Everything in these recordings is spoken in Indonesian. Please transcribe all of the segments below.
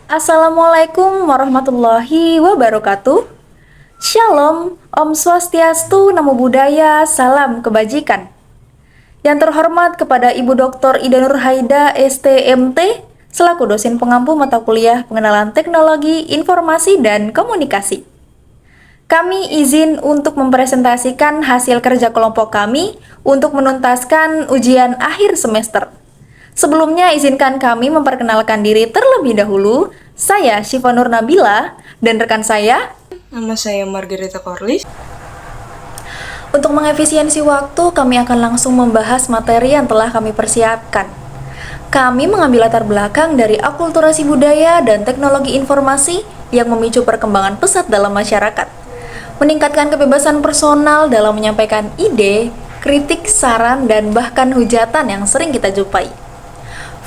Assalamualaikum warahmatullahi wabarakatuh. Shalom, Om Swastiastu, Namo Buddhaya, Salam Kebajikan. Yang terhormat kepada Ibu Dr. Ida Nurhaida, STMT, selaku dosen pengampu mata kuliah Pengenalan Teknologi Informasi dan Komunikasi. Kami izin untuk mempresentasikan hasil kerja kelompok kami untuk menuntaskan ujian akhir semester. Sebelumnya, izinkan kami memperkenalkan diri terlebih dahulu. Saya Syifa Nur Nabila dan rekan saya. Nama saya Margareta Corliss. Untuk mengefisiensi waktu, kami akan langsung membahas materi yang telah kami persiapkan. Kami mengambil latar belakang dari akulturasi budaya dan teknologi informasi yang memicu perkembangan pesat dalam masyarakat, meningkatkan kebebasan personal dalam menyampaikan ide, kritik, saran, dan bahkan hujatan yang sering kita jumpai.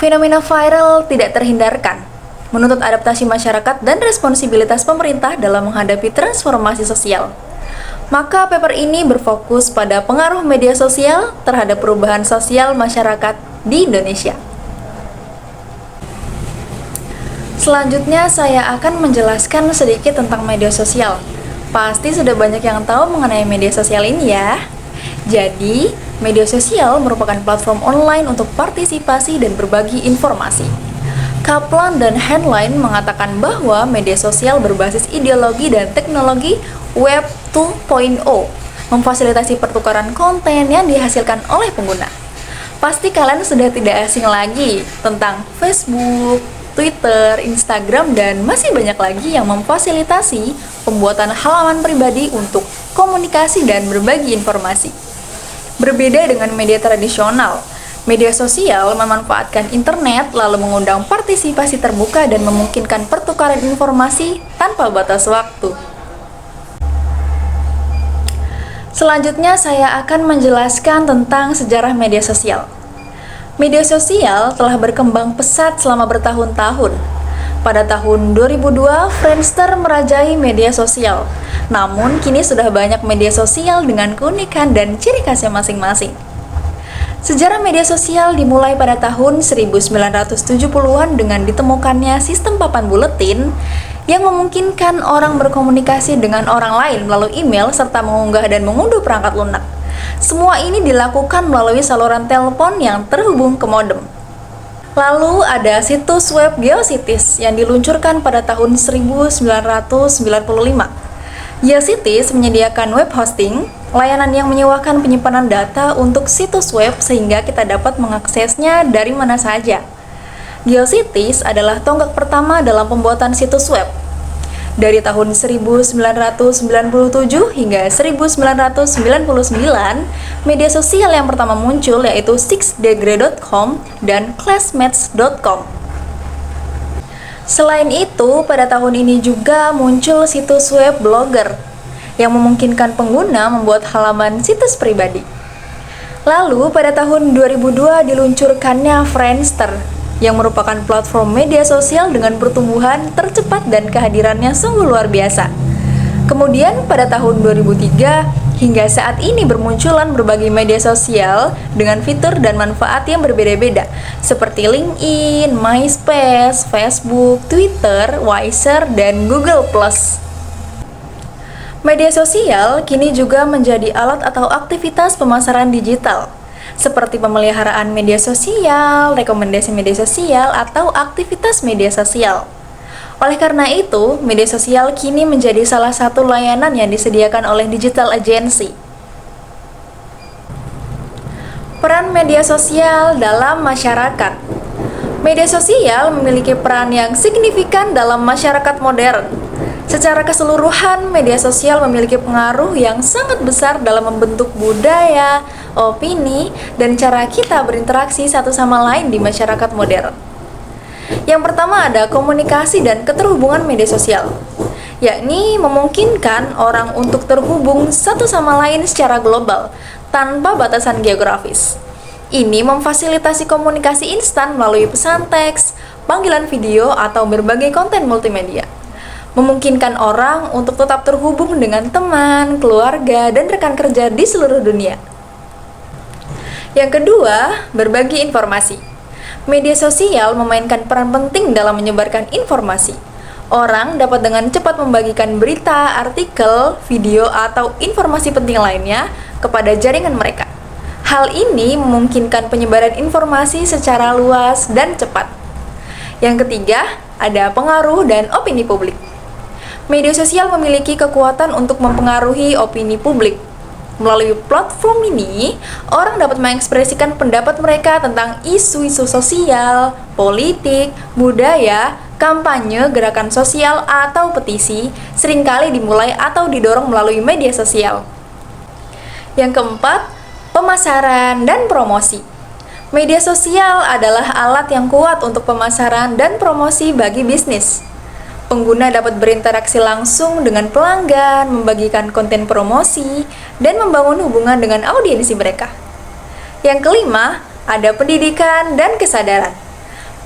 Fenomena viral tidak terhindarkan, menuntut adaptasi masyarakat dan responsibilitas pemerintah dalam menghadapi transformasi sosial. Maka paper ini berfokus pada pengaruh media sosial terhadap perubahan sosial masyarakat di Indonesia. Selanjutnya saya akan menjelaskan sedikit tentang media sosial. Pasti sudah banyak yang tahu mengenai media sosial ini ya. Jadi, media sosial merupakan platform online untuk partisipasi dan berbagi informasi. Kaplan dan Henlein mengatakan bahwa media sosial berbasis ideologi dan teknologi Web 2.0 memfasilitasi pertukaran konten yang dihasilkan oleh pengguna. Pasti kalian sudah tidak asing lagi tentang Facebook, Twitter, Instagram, dan masih banyak lagi yang memfasilitasi pembuatan halaman pribadi untuk komunikasi dan berbagi informasi. Berbeda dengan media tradisional, media sosial memanfaatkan internet lalu mengundang partisipasi terbuka dan memungkinkan pertukaran informasi tanpa batas waktu. Selanjutnya saya akan menjelaskan tentang sejarah media sosial. Media sosial telah berkembang pesat selama bertahun-tahun. Pada tahun 2002, Friendster merajai media sosial. Namun, kini sudah banyak media sosial dengan keunikan dan ciri khasnya masing-masing. Sejarah media sosial dimulai pada tahun 1970-an dengan ditemukannya sistem papan buletin yang memungkinkan orang berkomunikasi dengan orang lain melalui email serta mengunggah dan mengunduh perangkat lunak. Semua ini dilakukan melalui saluran telepon yang terhubung ke modem. Lalu ada situs web GeoCities yang diluncurkan pada tahun 1995. GeoCities menyediakan web hosting, layanan yang menyewakan penyimpanan data untuk situs web sehingga kita dapat mengaksesnya dari mana saja. GeoCities adalah tonggak pertama dalam pembuatan situs web. Dari tahun 1997 hingga 1999, media sosial yang pertama muncul yaitu 6degree.com dan classmates.com. Selain itu, pada tahun ini juga muncul situs web blogger yang memungkinkan pengguna membuat halaman situs pribadi. Lalu, pada tahun 2002 diluncurkannya Friendster, yang merupakan platform media sosial dengan pertumbuhan tercepat dan kehadirannya sungguh luar biasa. Kemudian pada tahun 2003 hingga saat ini bermunculan berbagai media sosial dengan fitur dan manfaat yang berbeda-beda seperti LinkedIn, MySpace, Facebook, Twitter, Wiser, dan Google+. Media sosial kini juga menjadi alat atau aktivitas pemasaran digital seperti pemeliharaan media sosial, rekomendasi media sosial, atau aktivitas media sosial. Oleh karena itu, media sosial kini menjadi salah satu layanan yang disediakan oleh digital agency. Peran media sosial dalam masyarakat. Media sosial memiliki peran yang signifikan dalam masyarakat modern. Secara keseluruhan, media sosial memiliki pengaruh yang sangat besar dalam membentuk budaya, opini, dan cara kita berinteraksi satu sama lain di masyarakat modern. Yang pertama ada komunikasi dan keterhubungan media sosial, yakni memungkinkan orang untuk terhubung satu sama lain secara global, tanpa batasan geografis. Ini memfasilitasi komunikasi instan melalui pesan teks, panggilan video, atau berbagai konten multimedia. Memungkinkan orang untuk tetap terhubung dengan teman, keluarga, dan rekan kerja di seluruh dunia. Yang kedua, berbagi informasi. Media sosial memainkan peran penting dalam menyebarkan informasi. Orang dapat dengan cepat membagikan berita, artikel, video, atau informasi penting lainnya kepada jaringan mereka. Hal ini memungkinkan penyebaran informasi secara luas dan cepat. Yang ketiga, ada pengaruh dan opini publik. Media sosial memiliki kekuatan untuk mempengaruhi opini publik. Melalui platform ini, orang dapat mengekspresikan pendapat mereka tentang isu-isu sosial, politik, budaya, kampanye, gerakan sosial, atau petisi, seringkali dimulai atau didorong melalui media sosial. Yang keempat, pemasaran dan promosi. Media sosial adalah alat yang kuat untuk pemasaran dan promosi bagi bisnis. Pengguna dapat berinteraksi langsung dengan pelanggan, membagikan konten promosi, dan membangun hubungan dengan audiensi mereka. Yang kelima, ada pendidikan dan kesadaran.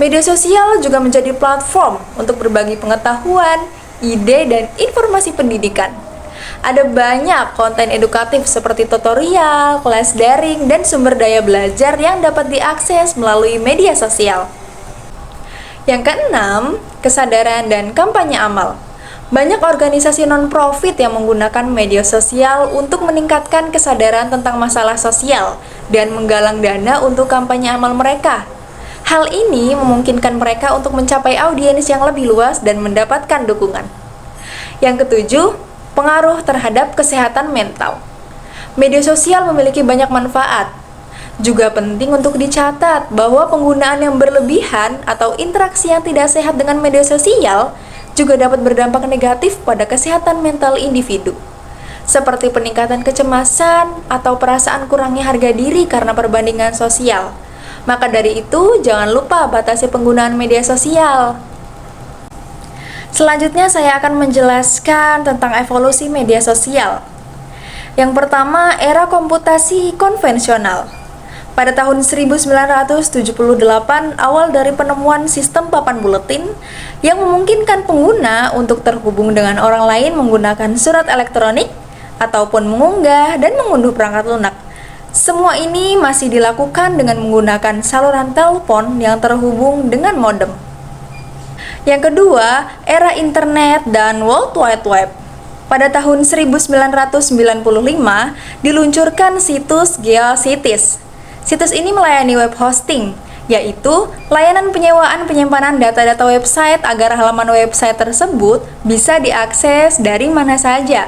Media sosial juga menjadi platform untuk berbagi pengetahuan, ide, dan informasi pendidikan. Ada banyak konten edukatif seperti tutorial, kelas daring, dan sumber daya belajar yang dapat diakses melalui media sosial. Yang keenam, kesadaran dan kampanye amal. Banyak organisasi non-profit yang menggunakan media sosial untuk meningkatkan kesadaran tentang masalah sosial dan menggalang dana untuk kampanye amal mereka. Hal ini memungkinkan mereka untuk mencapai audiens yang lebih luas dan mendapatkan dukungan. Yang ketujuh, pengaruh terhadap kesehatan mental. Media sosial memiliki banyak manfaat. Juga penting untuk dicatat bahwa penggunaan yang berlebihan atau interaksi yang tidak sehat dengan media sosial juga dapat berdampak negatif pada kesehatan mental individu, seperti peningkatan kecemasan atau perasaan kurangnya harga diri karena perbandingan sosial. Maka dari itu, jangan lupa batasi penggunaan media sosial. Selanjutnya saya akan menjelaskan tentang evolusi media sosial. Yang pertama, era komputasi konvensional. Pada tahun 1978, awal dari penemuan sistem papan buletin yang memungkinkan pengguna untuk terhubung dengan orang lain menggunakan surat elektronik ataupun mengunggah dan mengunduh perangkat lunak. Semua ini masih dilakukan dengan menggunakan saluran telepon yang terhubung dengan modem. Yang kedua, era internet dan World Wide Web. Pada tahun 1995, diluncurkan situs GeoCities. Situs ini melayani web hosting, yaitu layanan penyewaan penyimpanan data-data website agar halaman website tersebut bisa diakses dari mana saja.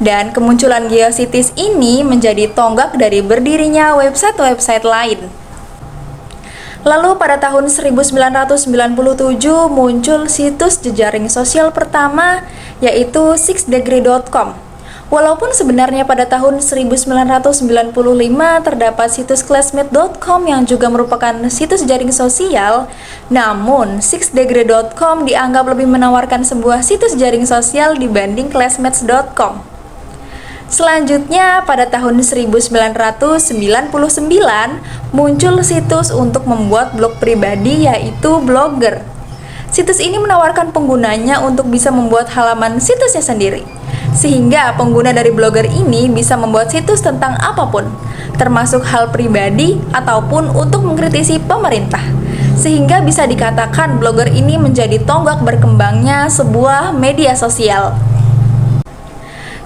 Dan kemunculan GeoCities ini menjadi tonggak dari berdirinya website-website lain. Lalu pada tahun 1997 muncul situs jejaring sosial pertama, yaitu 6degree.com. Walaupun sebenarnya pada tahun 1995 terdapat situs classmate.com yang juga merupakan situs jaring sosial, namun 6degree.com dianggap lebih menawarkan sebuah situs jaring sosial dibanding classmates.com. Selanjutnya, pada tahun 1999 muncul situs untuk membuat blog pribadi, yaitu Blogger. Situs ini menawarkan penggunanya untuk bisa membuat halaman situsnya sendiri, sehingga pengguna dari Blogger ini bisa membuat situs tentang apapun, termasuk hal pribadi ataupun untuk mengkritisi pemerintah. Sehingga bisa dikatakan Blogger ini menjadi tonggak berkembangnya sebuah media sosial.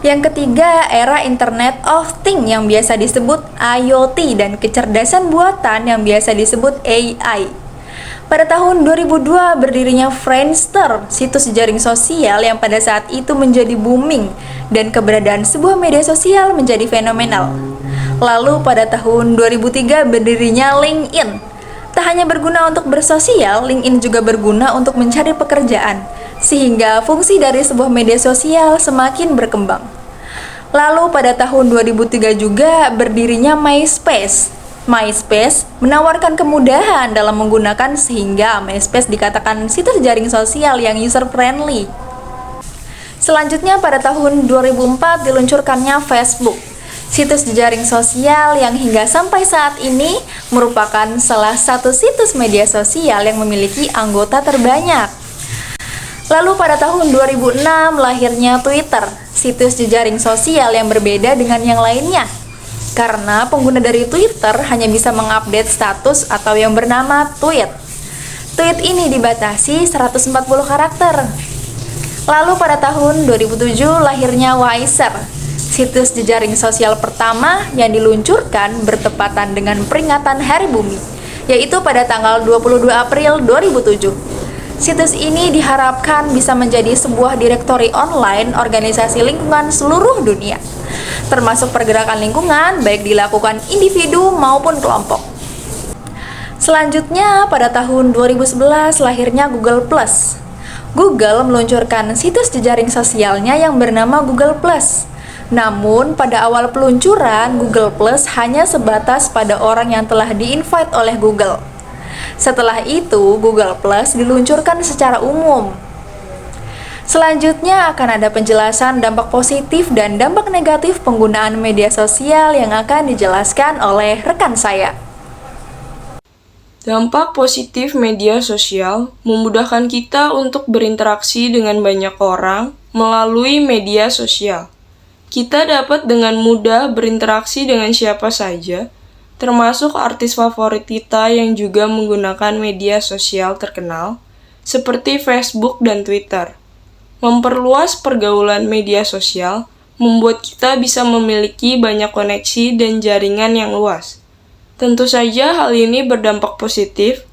Yang ketiga, era Internet of Things yang biasa disebut IoT dan kecerdasan buatan yang biasa disebut AI. Pada tahun 2002 berdirinya Friendster, situs jaring sosial yang pada saat itu menjadi booming dan keberadaan sebuah media sosial menjadi fenomenal. Lalu pada tahun 2003 berdirinya LinkedIn. Tak hanya berguna untuk bersosial, LinkedIn juga berguna untuk mencari pekerjaan, sehingga fungsi dari sebuah media sosial semakin berkembang. Lalu pada tahun 2003 juga berdirinya MySpace. MySpace menawarkan kemudahan dalam menggunakan sehingga MySpace dikatakan situs jaring sosial yang user-friendly. Selanjutnya pada tahun 2004 diluncurkannya Facebook, situs jejaring sosial yang hingga sampai saat ini merupakan salah satu situs media sosial yang memiliki anggota terbanyak. Lalu pada tahun 2006 lahirnya Twitter, situs jejaring sosial yang berbeda dengan yang lainnya. karena pengguna dari Twitter hanya bisa mengupdate status atau yang bernama tweet. Tweet ini dibatasi 140 karakter. Lalu pada tahun 2007 lahirnya Wiser, situs jejaring sosial pertama yang diluncurkan bertepatan dengan peringatan Hari Bumi, yaitu pada tanggal 22 April 2007. Situs ini diharapkan bisa menjadi sebuah direktori online organisasi lingkungan seluruh dunia, termasuk pergerakan lingkungan baik dilakukan individu maupun kelompok. Selanjutnya, pada tahun 2011 lahirnya Google+. Google meluncurkan situs jejaring sosialnya yang bernama Google+. Namun, pada awal peluncuran, Google+ hanya sebatas pada orang yang telah di-invite oleh Google. Setelah itu, Google+ diluncurkan secara umum. Selanjutnya akan ada penjelasan dampak positif dan dampak negatif penggunaan media sosial yang akan dijelaskan oleh rekan saya. Dampak positif media sosial memudahkan kita untuk berinteraksi dengan banyak orang melalui media sosial. Kita dapat dengan mudah berinteraksi dengan siapa saja, termasuk artis favorit kita yang juga menggunakan media sosial terkenal, seperti Facebook dan Twitter. Memperluas pergaulan media sosial membuat kita bisa memiliki banyak koneksi dan jaringan yang luas. Tentu saja hal ini berdampak positif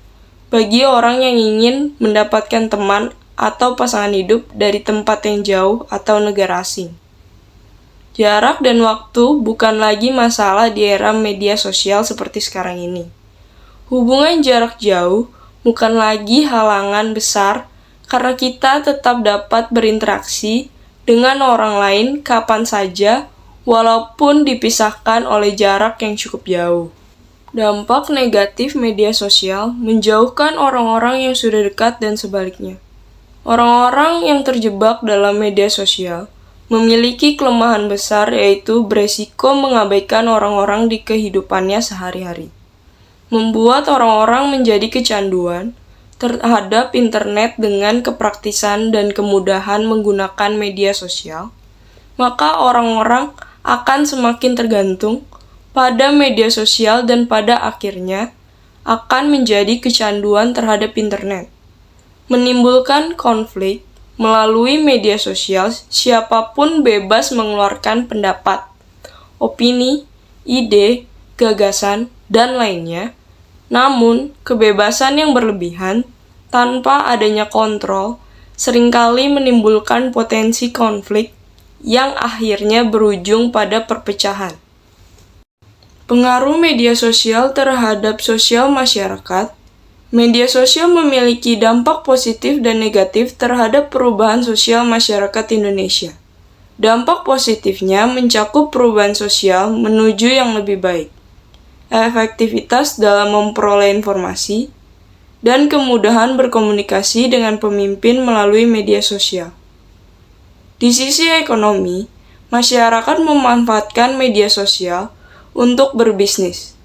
bagi orang yang ingin mendapatkan teman atau pasangan hidup dari tempat yang jauh atau negara asing. Jarak dan waktu bukan lagi masalah di era media sosial seperti sekarang ini. Hubungan jarak jauh bukan lagi halangan besar karena kita tetap dapat berinteraksi dengan orang lain kapan saja walaupun dipisahkan oleh jarak yang cukup jauh. Dampak negatif media sosial menjauhkan orang-orang yang sudah dekat dan sebaliknya. Orang-orang yang terjebak dalam media sosial memiliki kelemahan besar, yaitu beresiko mengabaikan orang-orang di kehidupannya sehari-hari. Membuat orang-orang menjadi kecanduan terhadap internet dengan kepraktisan dan kemudahan menggunakan media sosial, maka orang-orang akan semakin tergantung pada media sosial dan pada akhirnya akan menjadi kecanduan terhadap internet. Menimbulkan konflik melalui media sosial, siapapun bebas mengeluarkan pendapat, opini, ide, gagasan, dan lainnya. Namun, kebebasan yang berlebihan tanpa adanya kontrol seringkali menimbulkan potensi konflik yang akhirnya berujung pada perpecahan. Pengaruh media sosial terhadap sosial masyarakat. Media sosial memiliki dampak positif dan negatif terhadap perubahan sosial masyarakat Indonesia. Dampak positifnya mencakup perubahan sosial menuju yang lebih baik, efektivitas dalam memperoleh informasi, dan kemudahan berkomunikasi dengan pemimpin melalui media sosial. Di sisi ekonomi, masyarakat memanfaatkan media sosial untuk berbisnis.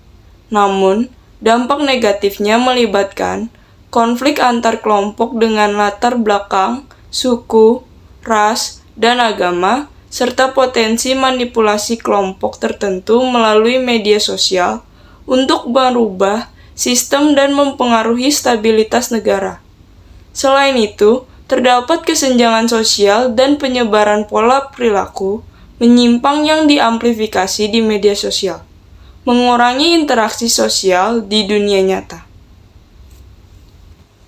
Namun, dampak negatifnya melibatkan konflik antar kelompok dengan latar belakang, suku, ras, dan agama, serta potensi manipulasi kelompok tertentu melalui media sosial untuk merubah sistem dan mempengaruhi stabilitas negara. Selain itu, terdapat kesenjangan sosial dan penyebaran pola perilaku menyimpang yang diamplifikasi di media sosial, mengurangi interaksi sosial di dunia nyata.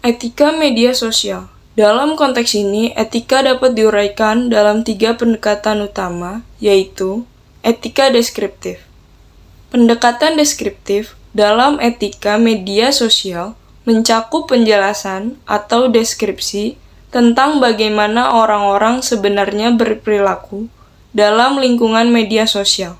Etika media sosial. Dalam konteks ini, etika dapat diuraikan dalam 3 pendekatan utama, yaitu etika deskriptif. Pendekatan deskriptif dalam etika media sosial mencakup penjelasan atau deskripsi tentang bagaimana orang-orang sebenarnya berperilaku dalam lingkungan media sosial.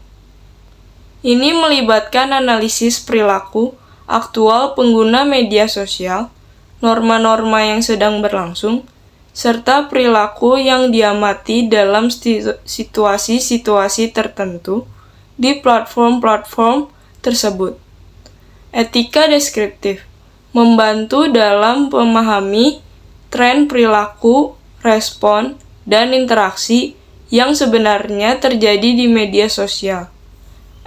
Ini melibatkan analisis perilaku aktual pengguna media sosial, norma-norma yang sedang berlangsung, serta perilaku yang diamati dalam situasi-situasi tertentu di platform-platform tersebut. Etika deskriptif membantu dalam memahami tren perilaku, respon, dan interaksi yang sebenarnya terjadi di media sosial.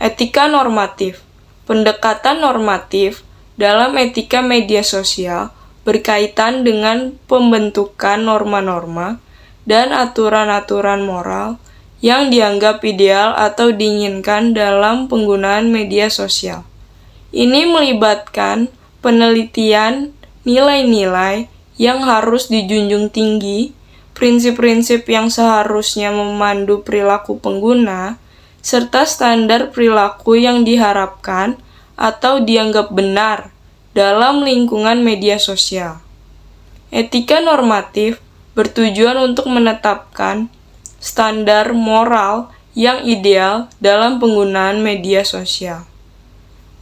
Etika normatif. Pendekatan normatif dalam etika media sosial berkaitan dengan pembentukan norma-norma dan aturan-aturan moral yang dianggap ideal atau diinginkan dalam penggunaan media sosial. Ini melibatkan penelitian nilai-nilai yang harus dijunjung tinggi, prinsip-prinsip yang seharusnya memandu perilaku pengguna, serta standar perilaku yang diharapkan atau dianggap benar dalam lingkungan media sosial. Etika normatif bertujuan untuk menetapkan standar moral yang ideal dalam penggunaan media sosial.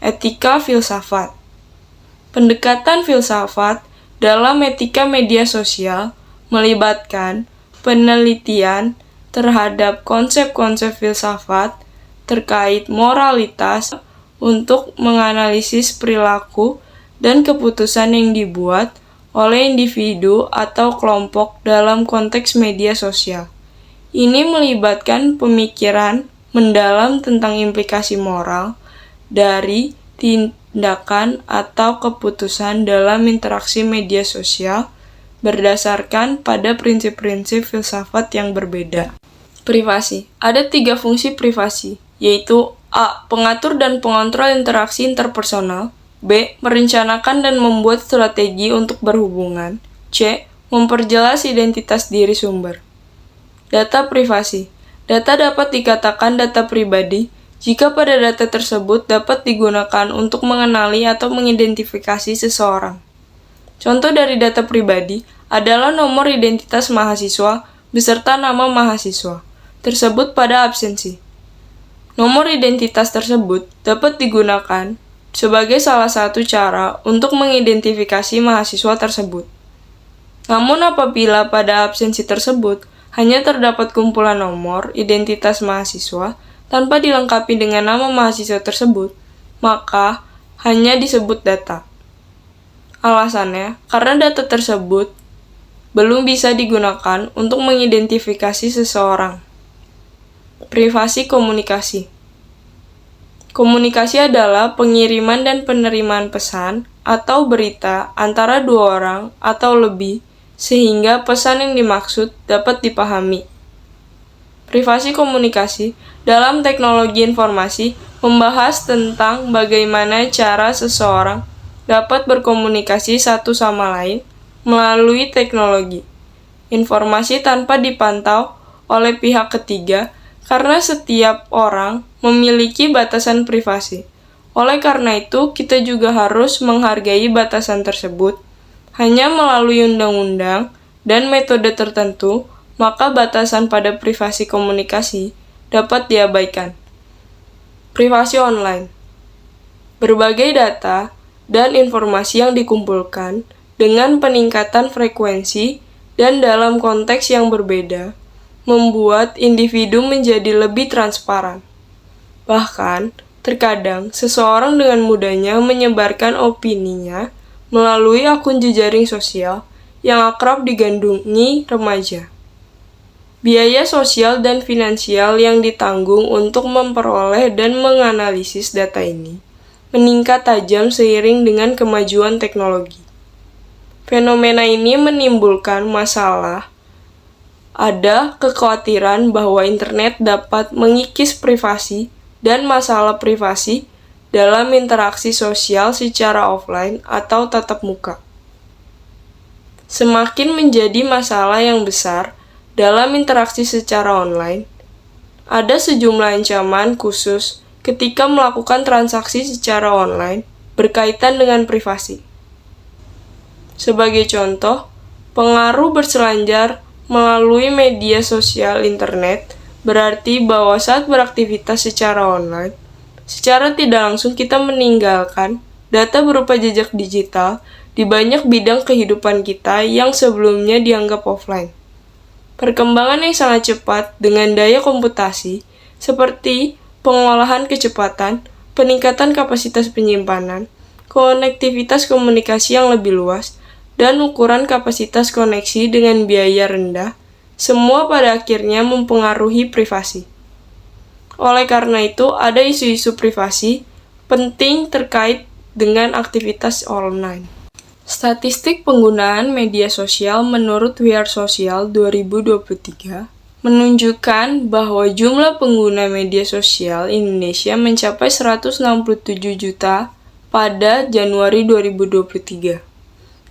Etika filsafat. Pendekatan filsafat dalam etika media sosial melibatkan penelitian terhadap konsep-konsep filsafat terkait moralitas untuk menganalisis perilaku dan keputusan yang dibuat oleh individu atau kelompok dalam konteks media sosial. Ini melibatkan pemikiran mendalam tentang implikasi moral dari tindakan atau keputusan dalam interaksi media sosial berdasarkan pada prinsip-prinsip filsafat yang berbeda. Privasi. Ada 3 fungsi privasi, yaitu A. Pengatur dan pengontrol interaksi interpersonal. B. Merencanakan dan membuat strategi untuk berhubungan. C. Memperjelas identitas diri sumber. Data privasi. Data dapat dikatakan data pribadi jika pada data tersebut dapat digunakan untuk mengenali atau mengidentifikasi seseorang. Contoh dari data pribadi adalah nomor identitas mahasiswa beserta nama mahasiswa tersebut pada absensi. Nomor identitas tersebut dapat digunakan sebagai salah satu cara untuk mengidentifikasi mahasiswa tersebut. Namun apabila pada absensi tersebut hanya terdapat kumpulan nomor identitas mahasiswa tanpa dilengkapi dengan nama mahasiswa tersebut, maka hanya disebut data. Alasannya, karena data tersebut belum bisa digunakan untuk mengidentifikasi seseorang. Privasi komunikasi. Komunikasi adalah pengiriman dan penerimaan pesan atau berita antara 2 orang atau lebih sehingga pesan yang dimaksud dapat dipahami. Privasi komunikasi dalam teknologi informasi membahas tentang bagaimana cara seseorang dapat berkomunikasi satu sama lain melalui teknologi informasi tanpa dipantau oleh pihak ketiga karena setiap orang memiliki batasan privasi. Oleh karena itu, kita juga harus menghargai batasan tersebut. Hanya melalui undang-undang dan metode tertentu, maka batasan pada privasi komunikasi dapat diabaikan. Privasi online. Berbagai data dan informasi yang dikumpulkan dengan peningkatan frekuensi dan dalam konteks yang berbeda, membuat individu menjadi lebih transparan. Bahkan, terkadang seseorang dengan mudahnya menyebarkan opininya melalui akun jejaring sosial yang akrab digandrungi remaja. Biaya sosial dan finansial yang ditanggung untuk memperoleh dan menganalisis data ini meningkat tajam seiring dengan kemajuan teknologi. Fenomena ini menimbulkan masalah. Ada kekhawatiran bahwa internet dapat mengikis privasi dan masalah privasi dalam interaksi sosial secara offline atau tatap muka. Semakin menjadi masalah yang besar dalam interaksi secara online, ada sejumlah ancaman khusus ketika melakukan transaksi secara online berkaitan dengan privasi. Sebagai contoh, pengaruh berselancar melalui media sosial internet berarti bahwa saat beraktivitas secara online, secara tidak langsung kita meninggalkan data berupa jejak digital di banyak bidang kehidupan kita yang sebelumnya dianggap offline. Perkembangan yang sangat cepat dengan daya komputasi, seperti pengolahan kecepatan, peningkatan kapasitas penyimpanan, konektivitas komunikasi yang lebih luas, dan ukuran kapasitas koneksi dengan biaya rendah, semua pada akhirnya mempengaruhi privasi. Oleh karena itu, ada isu-isu privasi penting terkait dengan aktivitas online. Statistik penggunaan media sosial menurut We Are Social 2023 menunjukkan bahwa jumlah pengguna media sosial Indonesia mencapai 167 juta pada Januari 2023.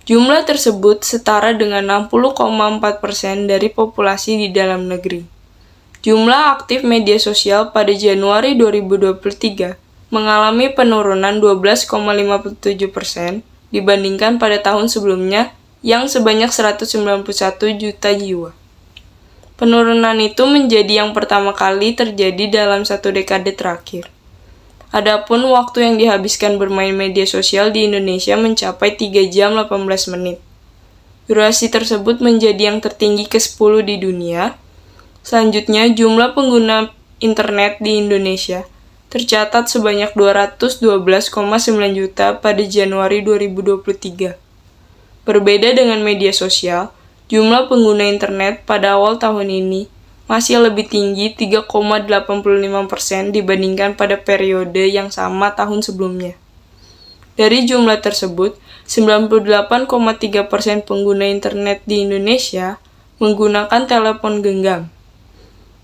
Jumlah tersebut setara dengan 60,4% dari populasi di dalam negeri. Jumlah aktif media sosial pada Januari 2023 mengalami penurunan 12,57% dibandingkan pada tahun sebelumnya yang sebanyak 191 juta jiwa. Penurunan itu menjadi yang pertama kali terjadi dalam satu dekade terakhir. Adapun waktu yang dihabiskan bermain media sosial di Indonesia mencapai 3 jam 18 menit. Durasi tersebut menjadi yang tertinggi ke-10 di dunia. Selanjutnya, jumlah pengguna internet di Indonesia tercatat sebanyak 212,9 juta pada Januari 2023. Berbeda dengan media sosial, jumlah pengguna internet pada awal tahun ini masih lebih tinggi 3,85% dibandingkan pada periode yang sama tahun sebelumnya. Dari jumlah tersebut, 98,3% pengguna internet di Indonesia menggunakan telepon genggam.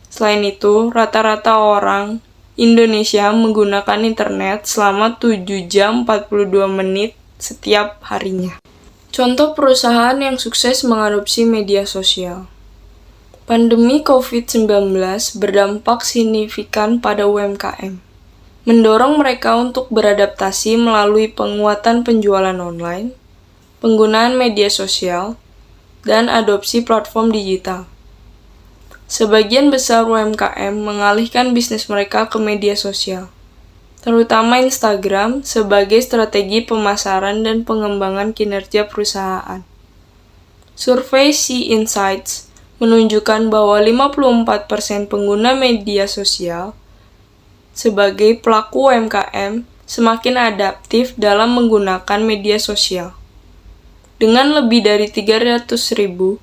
Selain itu, rata-rata orang Indonesia menggunakan internet selama 7 jam 42 menit setiap harinya. Contoh perusahaan yang sukses mengadopsi media sosial. Pandemi COVID-19 berdampak signifikan pada UMKM, mendorong mereka untuk beradaptasi melalui penguatan penjualan online, penggunaan media sosial, dan adopsi platform digital. Sebagian besar UMKM mengalihkan bisnis mereka ke media sosial, terutama Instagram sebagai strategi pemasaran dan pengembangan kinerja perusahaan. Survei Sea Insights menunjukkan bahwa 54% pengguna media sosial sebagai pelaku UMKM semakin adaptif dalam menggunakan media sosial. Dengan lebih dari 300.000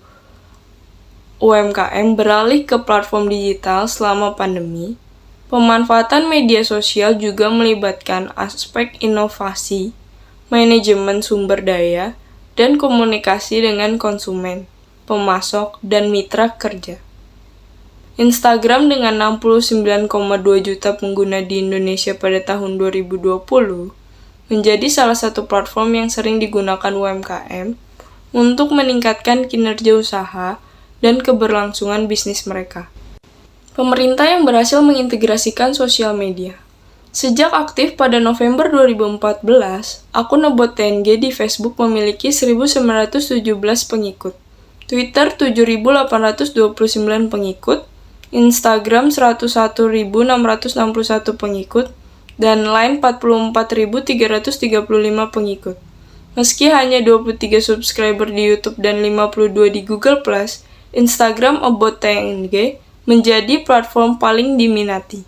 UMKM beralih ke platform digital selama pandemi, pemanfaatan media sosial juga melibatkan aspek inovasi, manajemen sumber daya, dan komunikasi dengan konsumen, pemasok, dan mitra kerja. Instagram dengan 69,2 juta pengguna di Indonesia pada tahun 2020 menjadi salah satu platform yang sering digunakan UMKM untuk meningkatkan kinerja usaha dan keberlangsungan bisnis mereka. Pemerintah yang berhasil mengintegrasikan sosial media. Sejak aktif pada November 2014, akun Ebot TNG di Facebook memiliki 1.917 pengikut, Twitter 7.829 pengikut, Instagram 101.661 pengikut, dan Line 44.335 pengikut. Meski hanya 23 subscriber di YouTube dan 52 di Google+, Instagram Ebot TNG menjadi platform paling diminati.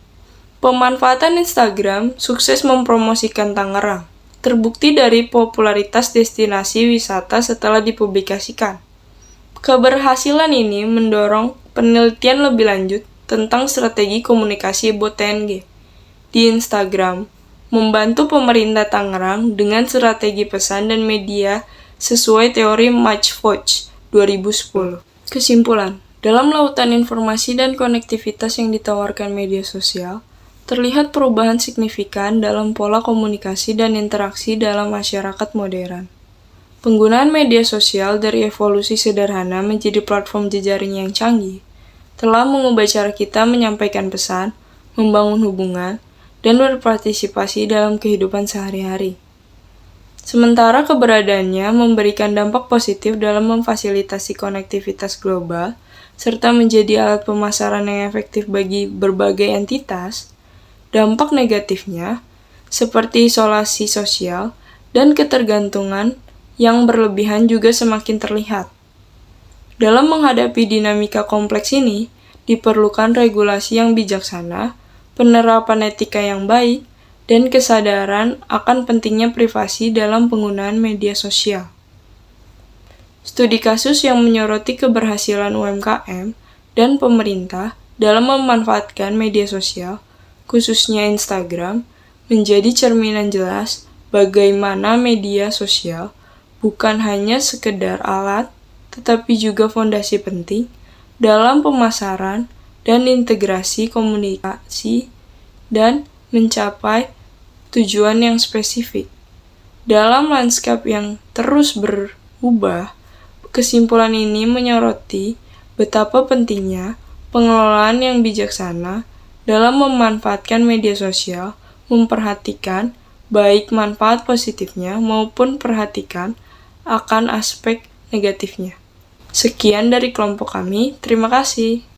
Pemanfaatan Instagram sukses mempromosikan Tangerang, terbukti dari popularitas destinasi wisata setelah dipublikasikan. Keberhasilan ini mendorong penelitian lebih lanjut tentang strategi komunikasi Ebot TNG di Instagram, membantu pemerintah Tangerang dengan strategi pesan dan media sesuai teori Matchwatch 2010. Kesimpulan, dalam lautan informasi dan konektivitas yang ditawarkan media sosial, terlihat perubahan signifikan dalam pola komunikasi dan interaksi dalam masyarakat modern. Penggunaan media sosial dari evolusi sederhana menjadi platform jejaring yang canggih, telah mengubah cara kita menyampaikan pesan, membangun hubungan, dan berpartisipasi dalam kehidupan sehari-hari. Sementara keberadaannya memberikan dampak positif dalam memfasilitasi konektivitas global, serta menjadi alat pemasaran yang efektif bagi berbagai entitas, dampak negatifnya, seperti isolasi sosial dan ketergantungan yang berlebihan juga semakin terlihat. Dalam menghadapi dinamika kompleks ini, diperlukan regulasi yang bijaksana, penerapan etika yang baik, dan kesadaran akan pentingnya privasi dalam penggunaan media sosial. Studi kasus yang menyoroti keberhasilan UMKM dan pemerintah dalam memanfaatkan media sosial khususnya Instagram, menjadi cerminan jelas bagaimana media sosial bukan hanya sekedar alat, tetapi juga fondasi penting dalam pemasaran dan integrasi komunikasi dan mencapai tujuan yang spesifik. Dalam lanskap yang terus berubah, kesimpulan ini menyoroti betapa pentingnya pengelolaan yang bijaksana dalam memanfaatkan media sosial, memperhatikan baik manfaat positifnya maupun perhatikan akan aspek negatifnya. Sekian dari kelompok kami, terima kasih.